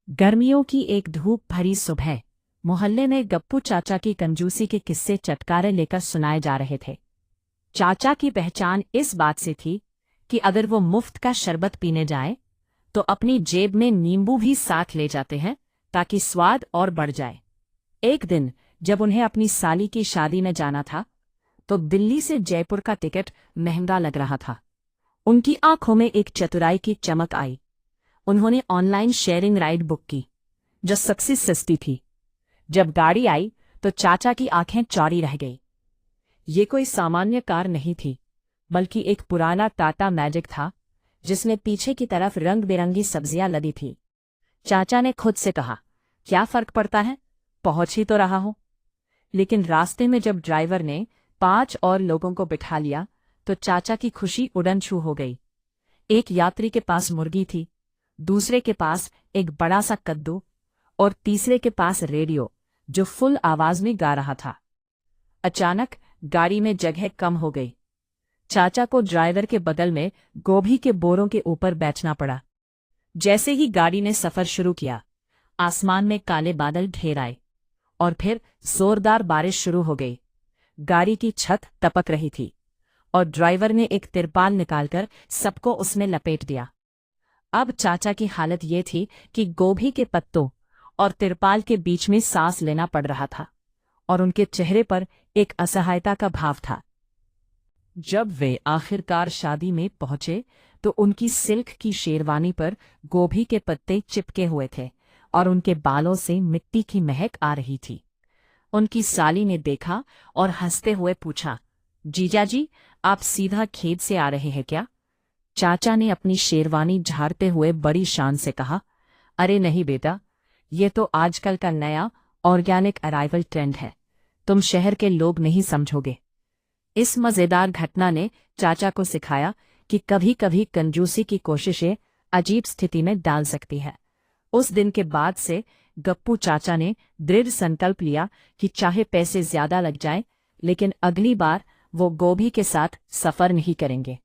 गर्मियों की एक धूप भरी सुबह मोहल्ले में गप्पू चाचा की कंजूसी के किस्से चटकारे लेकर सुनाए जा रहे थे। चाचा की पहचान इस बात से थी कि अगर वो मुफ्त का शरबत पीने जाए तो अपनी जेब में नींबू भी साथ ले जाते हैं ताकि स्वाद और बढ़ जाए। एक दिन जब उन्हें अपनी साली की शादी में जाना था तो दिल्ली से जयपुर का टिकट महंगा लग रहा था। उनकी आंखों में एक चतुराई की चमक आई। उन्होंने ऑनलाइन शेयरिंग राइड बुक की जो सबसे सस्ती थी। जब गाड़ी आई तो चाचा की आंखें चौड़ी रह गई। ये कोई सामान्य कार नहीं थी बल्कि एक पुराना टाटा मैजिक था जिसमें पीछे की तरफ रंग बिरंगी सब्जियां लदी थी। चाचा ने खुद से कहा, क्या फर्क पड़ता है, पहुंच ही तो रहा हूं। लेकिन रास्ते में जब ड्राइवर ने 5 और लोगों को बिठा लिया तो चाचा की खुशी उड़न छू हो गई। एक यात्री के पास मुर्गी थी, दूसरे के पास एक बड़ा सा कद्दू और तीसरे के पास रेडियो जो फुल आवाज में गा रहा था। अचानक गाड़ी में जगह कम हो गई। चाचा को ड्राइवर के बगल में गोभी के बोरों के ऊपर बैठना पड़ा। जैसे ही गाड़ी ने सफर शुरू किया, आसमान में काले बादल ढेर आए और फिर जोरदार बारिश शुरू हो गई। गाड़ी की छत टपक रही थी और ड्राइवर ने एक तिरपाल निकालकर सबको उसमें लपेट दिया। अब चाचा की हालत ये थी कि गोभी के पत्तों और तिरपाल के बीच में सांस लेना पड़ रहा था और उनके चेहरे पर एक असहायता का भाव था। जब वे आखिरकार शादी में पहुंचे तो उनकी सिल्क की शेरवानी पर गोभी के पत्ते चिपके हुए थे और उनके बालों से मिट्टी की महक आ रही थी। उनकी साली ने देखा और हंसते हुए पूछा, जीजाजी, आप सीधा खेत से आ रहे हैं क्या? चाचा ने अपनी शेरवानी झाड़ते हुए बड़ी शान से कहा, अरे नहीं बेटा, ये तो आजकल का नया ऑर्गेनिक अराइवल ट्रेंड है, तुम शहर के लोग नहीं समझोगे। इस मजेदार घटना ने चाचा को सिखाया कि कभी कभी कंजूसी की कोशिशें अजीब स्थिति में डाल सकती है। उस दिन के बाद से गप्पू चाचा ने दृढ़ संकल्प लिया कि चाहे पैसे ज्यादा लग जाए लेकिन अगली बार वो गोभी के साथ सफर नहीं करेंगे।